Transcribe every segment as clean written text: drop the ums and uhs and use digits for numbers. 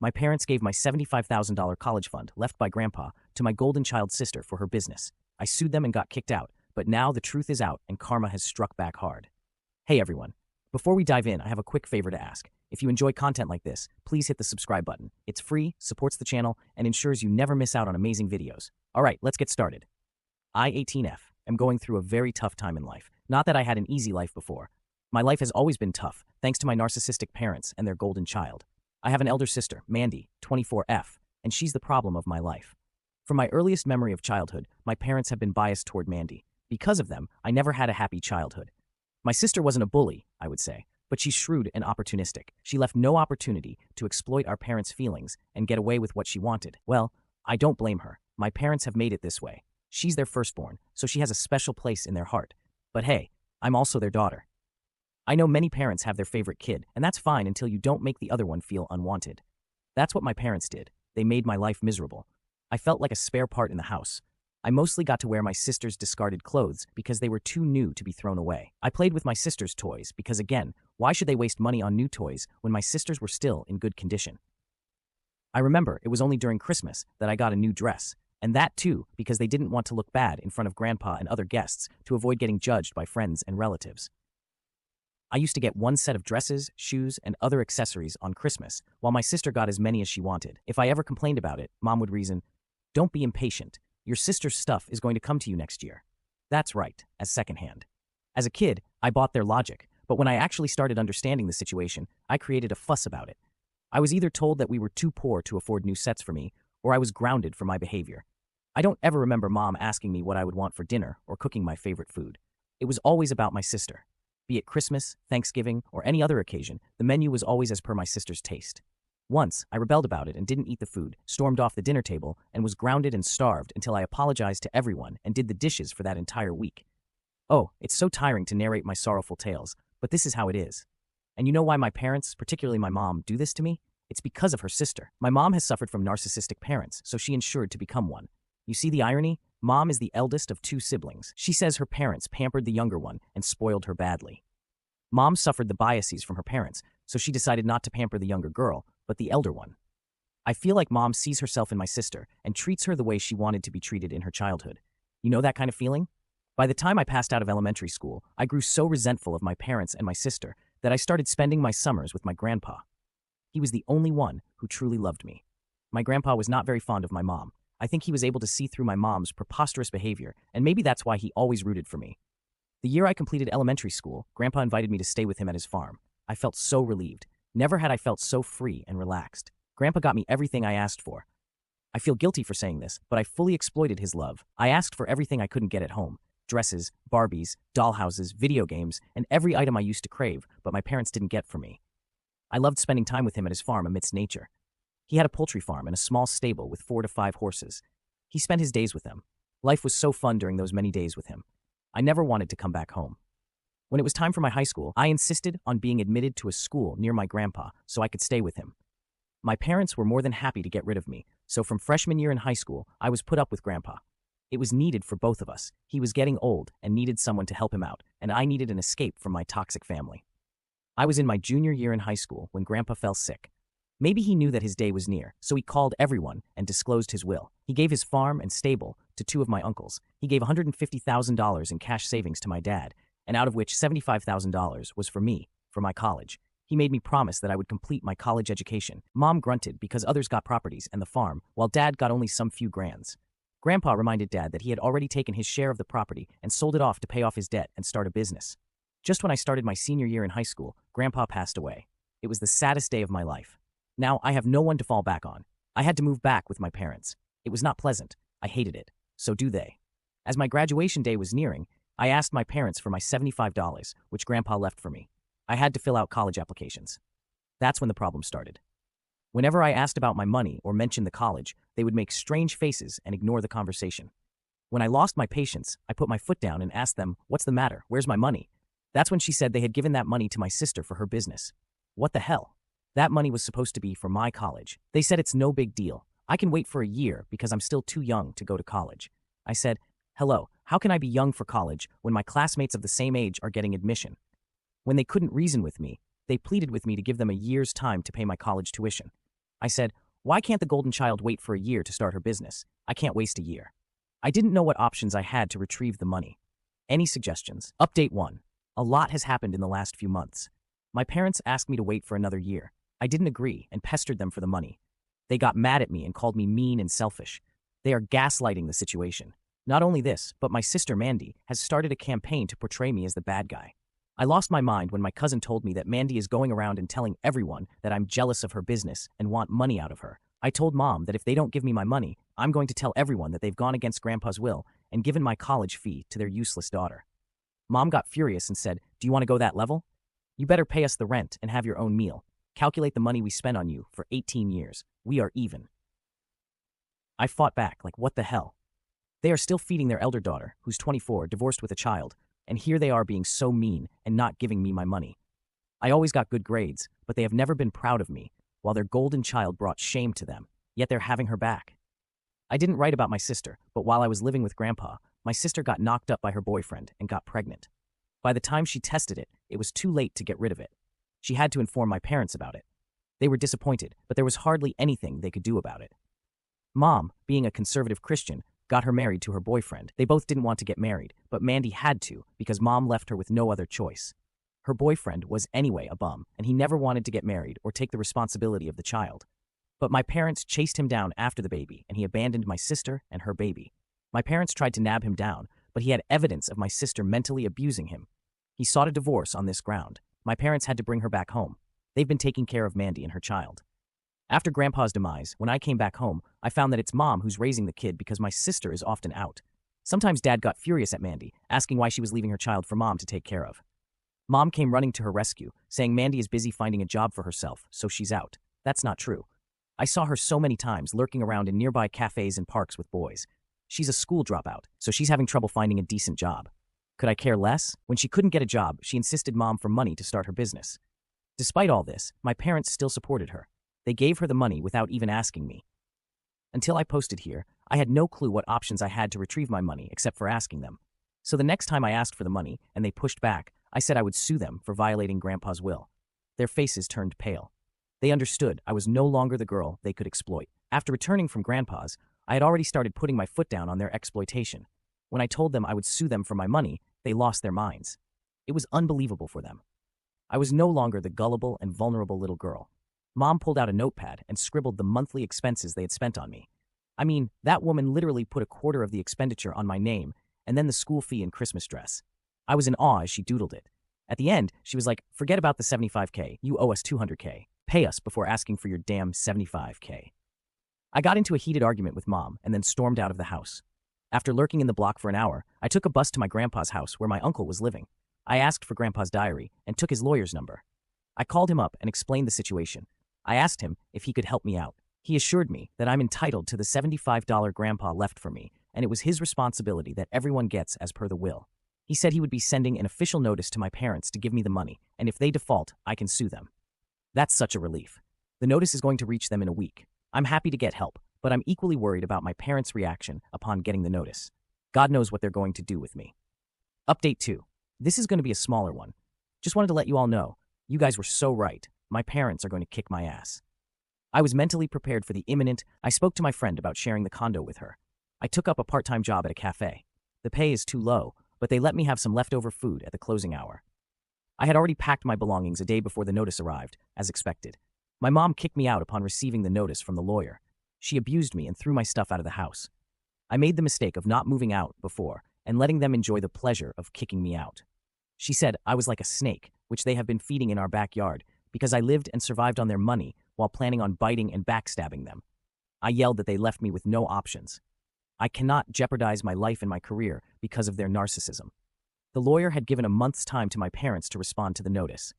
My parents gave my $75,000 college fund, left by Grandpa, to my golden child sister for her business. I sued them and got kicked out, but now the truth is out and karma has struck back hard. Hey everyone. Before we dive in, I have a quick favor to ask. If you enjoy content like this, please hit the subscribe button. It's free, supports the channel, and ensures you never miss out on amazing videos. Alright, let's get started. I, 18F, am going through a very tough time in life. Not that I had an easy life before. My life has always been tough, thanks to my narcissistic parents and their golden child. I have an elder sister, Mandy, 24F, and she's the problem of my life. From my earliest memory of childhood, my parents have been biased toward Mandy. Because of them, I never had a happy childhood. My sister wasn't a bully, I would say, but she's shrewd and opportunistic. She left no opportunity to exploit our parents' feelings and get away with what she wanted. Well, I don't blame her. My parents have made it this way. She's their firstborn, so she has a special place in their heart. But hey, I'm also their daughter. I know many parents have their favorite kid, and that's fine until you don't make the other one feel unwanted. That's what my parents did. They made my life miserable. I felt like a spare part in the house. I mostly got to wear my sister's discarded clothes because they were too new to be thrown away. I played with my sister's toys because, again, why should they waste money on new toys when my sisters were still in good condition? I remember it was only during Christmas that I got a new dress, and that too because they didn't want to look bad in front of Grandpa and other guests to avoid getting judged by friends and relatives. I used to get one set of dresses, shoes, and other accessories on Christmas, while my sister got as many as she wanted. If I ever complained about it, Mom would reason, "Don't be impatient. Your sister's stuff is going to come to you next year." That's right, as secondhand. As a kid, I bought their logic, but when I actually started understanding the situation, I created a fuss about it. I was either told that we were too poor to afford new sets for me, or I was grounded for my behavior. I don't ever remember Mom asking me what I would want for dinner or cooking my favorite food. It was always about my sister. Be it Christmas, Thanksgiving, or any other occasion, the menu was always as per my sister's taste. Once, I rebelled about it and didn't eat the food, stormed off the dinner table, and was grounded and starved until I apologized to everyone and did the dishes for that entire week. Oh, it's so tiring to narrate my sorrowful tales, but this is how it is. And you know why my parents, particularly my mom, do this to me? It's because of her sister. My mom has suffered from narcissistic parents, so she ensured to become one. You see the irony? Mom is the eldest of two siblings. She says her parents pampered the younger one and spoiled her badly. Mom suffered the biases from her parents, so she decided not to pamper the younger girl, but the elder one. I feel like Mom sees herself in my sister and treats her the way she wanted to be treated in her childhood. You know that kind of feeling? By the time I passed out of elementary school, I grew so resentful of my parents and my sister that I started spending my summers with my grandpa. He was the only one who truly loved me. My grandpa was not very fond of my mom. I think he was able to see through my mom's preposterous behavior, and maybe that's why he always rooted for me. The year I completed elementary school, Grandpa invited me to stay with him at his farm. I felt so relieved. Never had I felt so free and relaxed. Grandpa got me everything I asked for. I feel guilty for saying this, but I fully exploited his love. I asked for everything I couldn't get at home. Dresses, Barbies, dollhouses, video games, and every item I used to crave, but my parents didn't get for me. I loved spending time with him at his farm amidst nature. He had a poultry farm and a small stable with 4 to 5 horses. He spent his days with them. Life was so fun during those many days with him. I never wanted to come back home. When it was time for my high school, I insisted on being admitted to a school near my grandpa so I could stay with him. My parents were more than happy to get rid of me, so from freshman year in high school, I was put up with Grandpa. It was needed for both of us. He was getting old and needed someone to help him out, and I needed an escape from my toxic family. I was in my junior year in high school when Grandpa fell sick. Maybe he knew that his day was near, so he called everyone and disclosed his will. He gave his farm and stable to 2 of my uncles. He gave $150,000 in cash savings to my dad, and out of which $75,000 was for me, for my college. He made me promise that I would complete my college education. Mom grunted because others got properties and the farm, while Dad got only some few grands. Grandpa reminded Dad that he had already taken his share of the property and sold it off to pay off his debt and start a business. Just when I started my senior year in high school, Grandpa passed away. It was the saddest day of my life. Now I have no one to fall back on. I had to move back with my parents. It was not pleasant. I hated it. So do they. As my graduation day was nearing, I asked my parents for my $75, which Grandpa left for me. I had to fill out college applications. That's when the problem started. Whenever I asked about my money or mentioned the college, they would make strange faces and ignore the conversation. When I lost my patience, I put my foot down and asked them, "What's the matter? Where's my money?" That's when she said they had given that money to my sister for her business. What the hell? That money was supposed to be for my college. They said it's no big deal. I can wait for a year because I'm still too young to go to college. I said, "Hello, how can I be young for college when my classmates of the same age are getting admission?" When they couldn't reason with me, they pleaded with me to give them a year's time to pay my college tuition. I said, "Why can't the golden child wait for a year to start her business? I can't waste a year." I didn't know what options I had to retrieve the money. Any suggestions? Update 1. A lot has happened in the last few months. My parents asked me to wait for another year. I didn't agree and pestered them for the money. They got mad at me and called me mean and selfish. They are gaslighting the situation. Not only this, but my sister Mandy has started a campaign to portray me as the bad guy. I lost my mind when my cousin told me that Mandy is going around and telling everyone that I'm jealous of her business and want money out of her. I told Mom that if they don't give me my money, I'm going to tell everyone that they've gone against Grandpa's will and given my college fee to their useless daughter. Mom got furious and said, "Do you want to go that level? You better pay us the rent and have your own meal. Calculate the money we spent on you for 18 years. We are even." I fought back, like, what the hell? They are still feeding their elder daughter, who's 24, divorced with a child, and here they are being so mean and not giving me my money. I always got good grades, but they have never been proud of me, while their golden child brought shame to them, yet they're having her back. I didn't write about my sister, but while I was living with Grandpa, my sister got knocked up by her boyfriend and got pregnant. By the time she tested it, it was too late to get rid of it. She had to inform my parents about it. They were disappointed, but there was hardly anything they could do about it. Mom, being a conservative Christian, got her married to her boyfriend. They both didn't want to get married, but Mandy had to because Mom left her with no other choice. Her boyfriend was anyway a bum, and he never wanted to get married or take the responsibility of the child. But my parents chased him down after the baby, and he abandoned my sister and her baby. My parents tried to nab him down, but he had evidence of my sister mentally abusing him. He sought a divorce on this ground. My parents had to bring her back home. They've been taking care of Mandy and her child. After Grandpa's demise, when I came back home, I found that it's Mom who's raising the kid because my sister is often out. Sometimes Dad got furious at Mandy, asking why she was leaving her child for Mom to take care of. Mom came running to her rescue, saying Mandy is busy finding a job for herself, so she's out. That's not true. I saw her so many times lurking around in nearby cafes and parks with boys. She's a school dropout, so she's having trouble finding a decent job. Could I care less? When she couldn't get a job, she insisted Mom for money to start her business. Despite all this, my parents still supported her. They gave her the money without even asking me. Until I posted here, I had no clue what options I had to retrieve my money except for asking them. So the next time I asked for the money and they pushed back, I said I would sue them for violating Grandpa's will. Their faces turned pale. They understood I was no longer the girl they could exploit. After returning from Grandpa's, I had already started putting my foot down on their exploitation. When I told them I would sue them for my money, they lost their minds. It was unbelievable for them. I was no longer the gullible and vulnerable little girl. Mom pulled out a notepad and scribbled the monthly expenses they had spent on me. I mean, that woman literally put a quarter of the expenditure on my name and then the school fee and Christmas dress. I was in awe as she doodled it. At the end, she was like, "Forget about the $75K. You owe us $200K. Pay us before asking for your damn $75K. I got into a heated argument with Mom and then stormed out of the house. After lurking in the block for an hour, I took a bus to my grandpa's house where my uncle was living. I asked for Grandpa's diary and took his lawyer's number. I called him up and explained the situation. I asked him if he could help me out. He assured me that I'm entitled to the $75 Grandpa left for me, and it was his responsibility that everyone gets as per the will. He said he would be sending an official notice to my parents to give me the money, and if they default, I can sue them. That's such a relief. The notice is going to reach them in a week. I'm happy to get help, but I'm equally worried about my parents' reaction upon getting the notice. God knows what they're going to do with me. Update 2. This is going to be a smaller one. Just wanted to let you all know, you guys were so right. My parents are going to kick my ass. I was mentally prepared for the imminent. I spoke to my friend about sharing the condo with her. I took up a part-time job at a cafe. The pay is too low, but they let me have some leftover food at the closing hour. I had already packed my belongings a day before the notice arrived, as expected. My mom kicked me out upon receiving the notice from the lawyer. She abused me and threw my stuff out of the house. I made the mistake of not moving out before and letting them enjoy the pleasure of kicking me out. She said I was like a snake, which they have been feeding in our backyard, because I lived and survived on their money while planning on biting and backstabbing them. I yelled that they left me with no options. I cannot jeopardize my life and my career because of their narcissism. The lawyer had given a month's time to my parents to respond to the notice.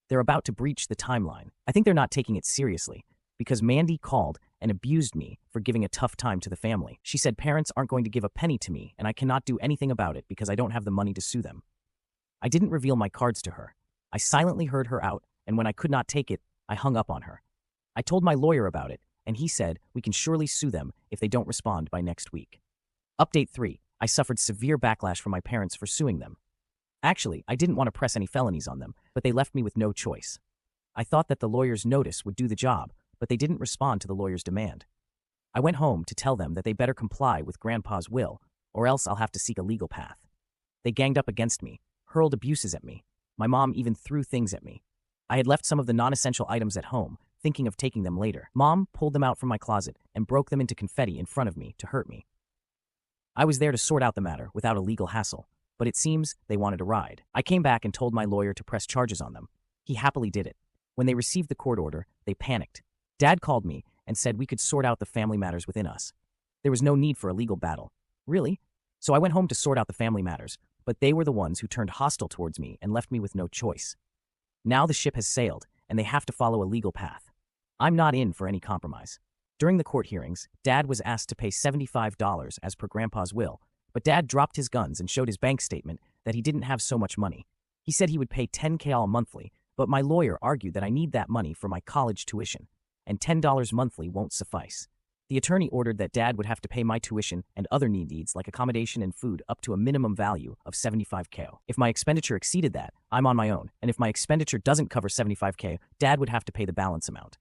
They're about to breach the timeline. I think they're not taking it seriously, because Mandy called and abused me for giving a tough time to the family. She said parents aren't going to give a penny to me and I cannot do anything about it because I don't have the money to sue them. I didn't reveal my cards to her. I silently heard her out, and when I could not take it, I hung up on her. I told my lawyer about it, and he said we can surely sue them if they don't respond by next week. Update 3. I suffered severe backlash from my parents for suing them. Actually, I didn't want to press any felonies on them, but they left me with no choice. I thought that the lawyer's notice would do the job, but they didn't respond to the lawyer's demand. I went home to tell them that they better comply with Grandpa's will, or else I'll have to seek a legal path. They ganged up against me, hurled abuses at me. My mom even threw things at me. I had left some of the non-essential items at home, thinking of taking them later. Mom pulled them out from my closet and broke them into confetti in front of me to hurt me. I was there to sort out the matter without a legal hassle, but it seems they wanted a ride. I came back and told my lawyer to press charges on them. He happily did it. When they received the court order, they panicked. Dad called me and said we could sort out the family matters within us. There was no need for a legal battle. Really? So I went home to sort out the family matters, but they were the ones who turned hostile towards me and left me with no choice. Now the ship has sailed, and they have to follow a legal path. I'm not in for any compromise. During the court hearings, Dad was asked to pay $75 as per Grandpa's will, but Dad dropped his guns and showed his bank statement that he didn't have so much money. He said he would pay $10K all monthly, but my lawyer argued that I need that money for my college tuition, and $10 monthly won't suffice. The attorney ordered that Dad would have to pay my tuition and other needs like accommodation and food up to a minimum value of $75K. If my expenditure exceeded that, I'm on my own, and if my expenditure doesn't cover $75K, Dad would have to pay the balance amount.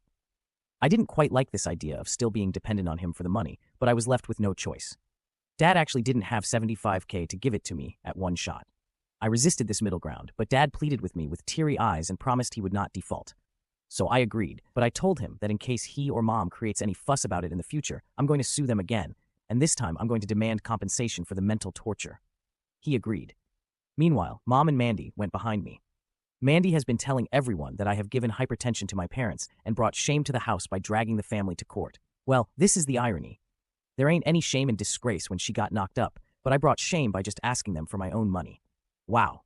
I didn't quite like this idea of still being dependent on him for the money, but I was left with no choice. Dad actually didn't have $75K to give it to me at one shot. I resisted this middle ground, but Dad pleaded with me with teary eyes and promised he would not default. So I agreed, but I told him that in case he or Mom creates any fuss about it in the future, I'm going to sue them again, and this time I'm going to demand compensation for the mental torture. He agreed. Meanwhile, Mom and Mandy went behind me. Mandy has been telling everyone that I have given hypertension to my parents and brought shame to the house by dragging the family to court. Well, this is the irony. There ain't any shame and disgrace when she got knocked up, but I brought shame by just asking them for my own money. Wow.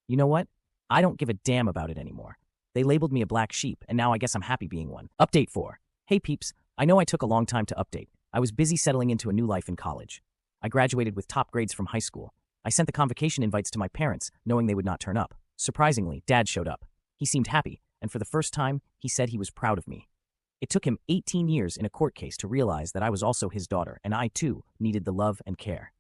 You know what? I don't give a damn about it anymore. They labeled me a black sheep, and now I guess I'm happy being one. Update 4. Hey peeps, I know I took a long time to update. I was busy settling into a new life in college. I graduated with top grades from high school. I sent the convocation invites to my parents, knowing they would not turn up. Surprisingly, Dad showed up. He seemed happy, and for the first time, he said he was proud of me. It took him 18 years in a court case to realize that I was also his daughter, and I too needed the love and care.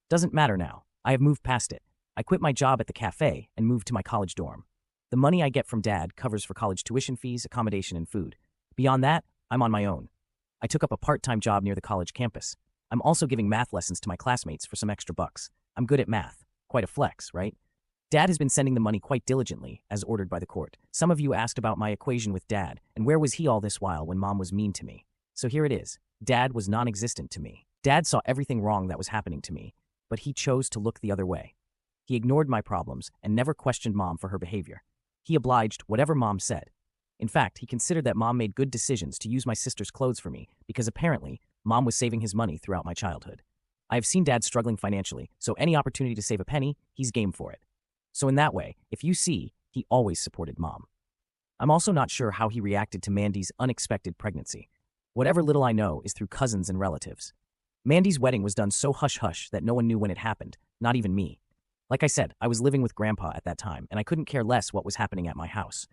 Doesn't matter now. I have moved past it. I quit my job at the cafe and moved to my college dorm. The money I get from Dad covers for college tuition fees, accommodation, and food. Beyond that, I'm on my own. I took up a part-time job near the college campus. I'm also giving math lessons to my classmates for some extra bucks. I'm good at math. Quite a flex, right? Dad has been sending the money quite diligently, as ordered by the court. Some of you asked about my equation with Dad, and where was he all this while when Mom was mean to me? So here it is. Dad was non-existent to me. Dad saw everything wrong that was happening to me, but he chose to look the other way. He ignored my problems and never questioned Mom for her behavior. He obliged whatever Mom said. In fact, he considered that Mom made good decisions to use my sister's clothes for me because apparently Mom was saving his money throughout my childhood. I have seen Dad struggling financially, so any opportunity to save a penny, he's game for it. So in that way, if you see, he always supported Mom. I'm also not sure how he reacted to Mandy's unexpected pregnancy. Whatever little I know is through cousins and relatives. Mandy's wedding was done so hush-hush that no one knew when it happened, not even me. Like I said, I was living with Grandpa at that time, and I couldn't care less what was happening at my house.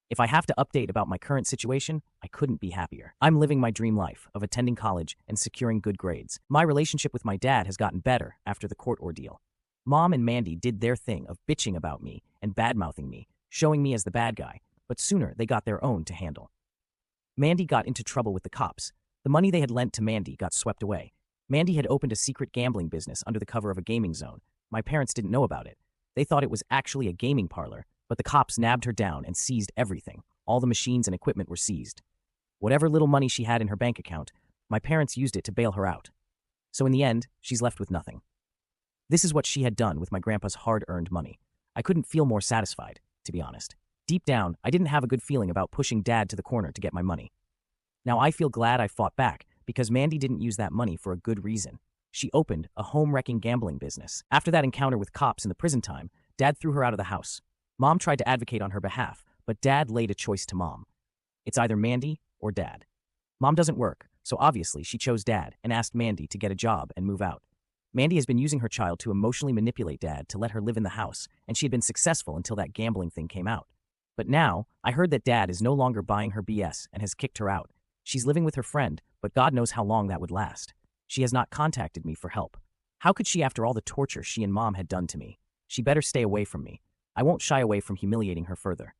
If I have to update about my current situation, I couldn't be happier. I'm living my dream life of attending college and securing good grades. My relationship with my dad has gotten better after the court ordeal. Mom and Mandy did their thing of bitching about me and bad-mouthing me, showing me as the bad guy, but sooner they got their own to handle. Mandy got into trouble with the cops. The money they had lent to Mandy got swept away. Mandy had opened a secret gambling business under the cover of a gaming zone. My parents didn't know about it. They thought it was actually a gaming parlor, but the cops nabbed her down and seized everything. All the machines and equipment were seized. Whatever little money she had in her bank account, my parents used it to bail her out. So in the end, she's left with nothing. This is what she had done with my grandpa's hard-earned money. I couldn't feel more satisfied, to be honest. Deep down, I didn't have a good feeling about pushing Dad to the corner to get my money. Now I feel glad I fought back, because Mandy didn't use that money for a good reason. She opened a home-wrecking gambling business. After that encounter with cops in the prison time, Dad threw her out of the house. Mom tried to advocate on her behalf, but Dad laid a choice to Mom. It's either Mandy or Dad. Mom doesn't work, so obviously she chose Dad and asked Mandy to get a job and move out. Mandy has been using her child to emotionally manipulate Dad to let her live in the house, and she had been successful until that gambling thing came out. But now, I heard that Dad is no longer buying her BS and has kicked her out. She's living with her friend, but God knows how long that would last. She has not contacted me for help. How could she after all the torture she and Mom had done to me? She better stay away from me. I won't shy away from humiliating her further.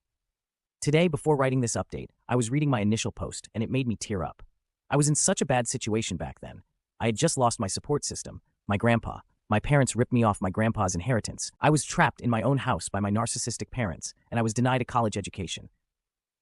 Today, before writing this update, I was reading my initial post and it made me tear up. I was in such a bad situation back then. I had just lost my support system, my grandpa. My parents ripped me off my grandpa's inheritance. I was trapped in my own house by my narcissistic parents, and I was denied a college education.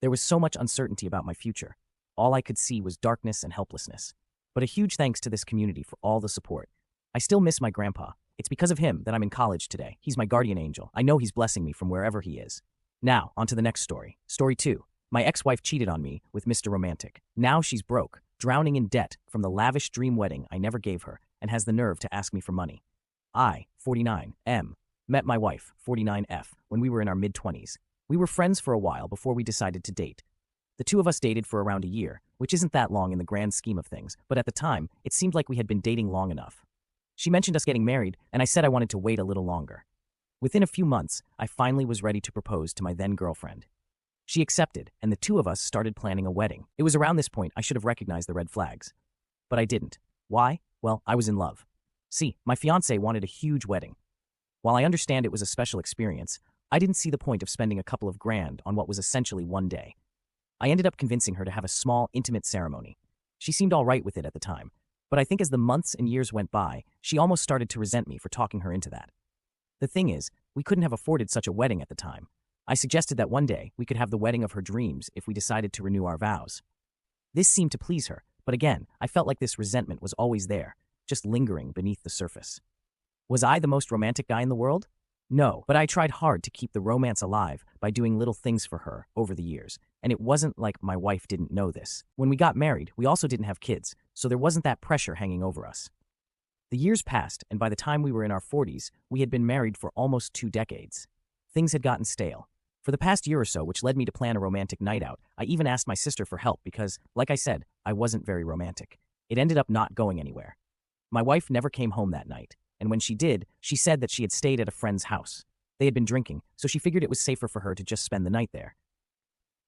There was so much uncertainty about my future. All I could see was darkness and helplessness. But a huge thanks to this community for all the support. I still miss my grandpa. It's because of him that I'm in college today. He's my guardian angel. I know he's blessing me from wherever he is. Now, on to the next story. Story 2. My ex-wife cheated on me with Mr. Romantic. Now she's broke, drowning in debt from the lavish dream wedding I never gave her, and has the nerve to ask me for money. I, 49M, met my wife, 49F, when we were in our mid-20s. We were friends for a while before we decided to date. The two of us dated for around a year, which isn't that long in the grand scheme of things, but at the time, it seemed like we had been dating long enough. She mentioned us getting married, and I said I wanted to wait a little longer. Within a few months, I finally was ready to propose to my then-girlfriend. She accepted, and the two of us started planning a wedding. It was around this point I should have recognized the red flags. But I didn't. Why? Well, I was in love. See, my fiancé wanted a huge wedding. While I understand it was a special experience, I didn't see the point of spending a couple of grand on what was essentially one day. I ended up convincing her to have a small, intimate ceremony. She seemed all right with it at the time, but I think as the months and years went by, she almost started to resent me for talking her into that. The thing is, we couldn't have afforded such a wedding at the time. I suggested that one day we could have the wedding of her dreams if we decided to renew our vows. This seemed to please her, but again, I felt like this resentment was always there, just lingering beneath the surface. Was I the most romantic guy in the world? No, but I tried hard to keep the romance alive by doing little things for her over the years, and it wasn't like my wife didn't know this. When we got married, we also didn't have kids, so there wasn't that pressure hanging over us. The years passed, and by the time we were in our 40s, we had been married for almost 2 decades. Things had gotten stale. For the past year or so, which led me to plan a romantic night out, I even asked my sister for help because, like I said, I wasn't very romantic. It ended up not going anywhere. My wife never came home that night, and when she did, she said that she had stayed at a friend's house. They had been drinking, so she figured it was safer for her to just spend the night there.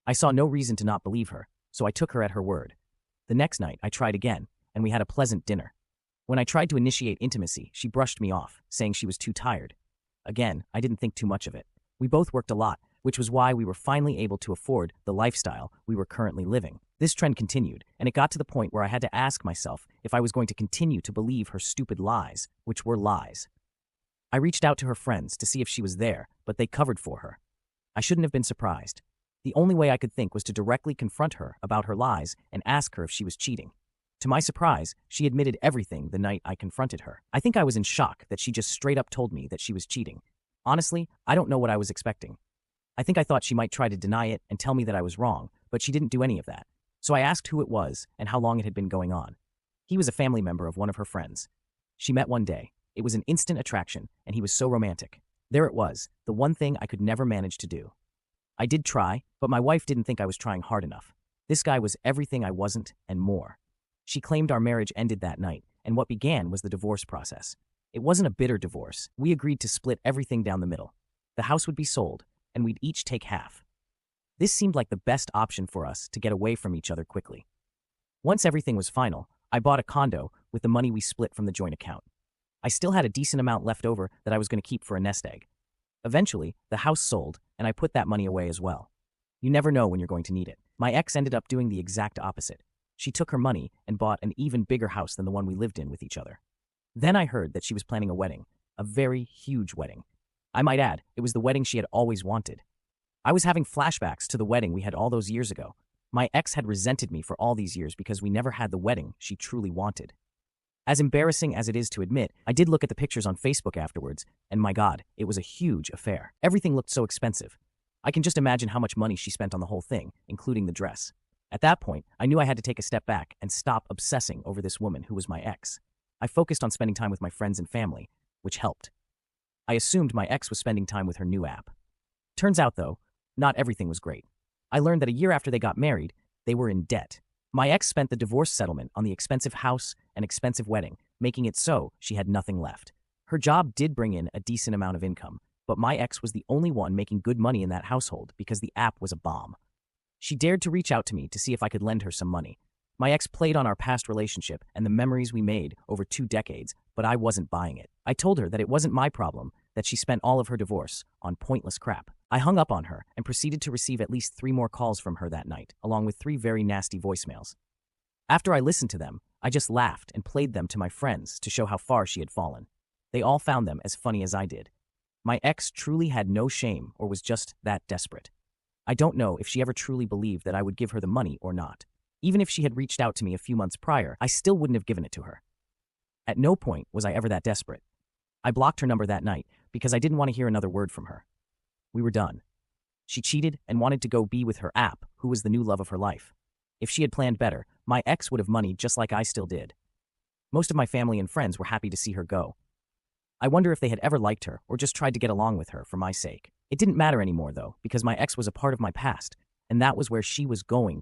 I saw no reason to not believe her, so I took her at her word. The next night, I tried again, and we had a pleasant dinner. When I tried to initiate intimacy, she brushed me off, saying she was too tired. Again, I didn't think too much of it. We both worked a lot, which was why we were finally able to afford the lifestyle we were currently living. This trend continued, and it got to the point where I had to ask myself if I was going to continue to believe her stupid lies, which were lies. I reached out to her friends to see if she was there, but they covered for her. I shouldn't have been surprised. The only way I could think was to directly confront her about her lies and ask her if she was cheating. To my surprise, she admitted everything the night I confronted her. I think I was in shock that she just straight up told me that she was cheating. Honestly, I don't know what I was expecting. I think I thought she might try to deny it and tell me that I was wrong, but she didn't do any of that. So I asked who it was and how long it had been going on. He was a family member of one of her friends. She met one day. It was an instant attraction, and he was so romantic. There it was, the one thing I could never manage to do. I did try, but my wife didn't think I was trying hard enough. This guy was everything I wasn't, and more. She claimed our marriage ended that night, and what began was the divorce process. It wasn't a bitter divorce. We agreed to split everything down the middle. The house would be sold, and we'd each take half. This seemed like the best option for us to get away from each other quickly. Once everything was final, I bought a condo with the money we split from the joint account. I still had a decent amount left over that I was going to keep for a nest egg. Eventually, the house sold, and I put that money away as well. You never know when you're going to need it. My ex ended up doing the exact opposite. She took her money and bought an even bigger house than the one we lived in with each other. Then I heard that she was planning a wedding, a very huge wedding. I might add, it was the wedding she had always wanted. I was having flashbacks to the wedding we had all those years ago. My ex had resented me for all these years because we never had the wedding she truly wanted. As embarrassing as it is to admit, I did look at the pictures on Facebook afterwards, and my God, it was a huge affair. Everything looked so expensive. I can just imagine how much money she spent on the whole thing, including the dress. At that point, I knew I had to take a step back and stop obsessing over this woman who was my ex. I focused on spending time with my friends and family, which helped. I assumed my ex was spending time with her new app. Turns out, though, not everything was great. I learned that a year after they got married, they were in debt. My ex spent the divorce settlement on the expensive house and expensive wedding, making it so she had nothing left. Her job did bring in a decent amount of income, but my ex was the only one making good money in that household because the app was a bomb. She dared to reach out to me to see if I could lend her some money. My ex played on our past relationship and the memories we made over 2 decades, but I wasn't buying it. I told her that it wasn't my problem that she spent all of her divorce on pointless crap. I hung up on her and proceeded to receive at least 3 more calls from her that night, along with 3 very nasty voicemails. After I listened to them, I just laughed and played them to my friends to show how far she had fallen. They all found them as funny as I did. My ex truly had no shame or was just that desperate. I don't know if she ever truly believed that I would give her the money or not. Even if she had reached out to me a few months prior, I still wouldn't have given it to her. At no point was I ever that desperate. I blocked her number that night because I didn't want to hear another word from her. We were done. She cheated and wanted to go be with her app, who was the new love of her life. If she had planned better, my ex would have money just like I still did. Most of my family and friends were happy to see her go. I wonder if they had ever liked her or just tried to get along with her for my sake. It didn't matter anymore, though, because my ex was a part of my past, and that was where she was going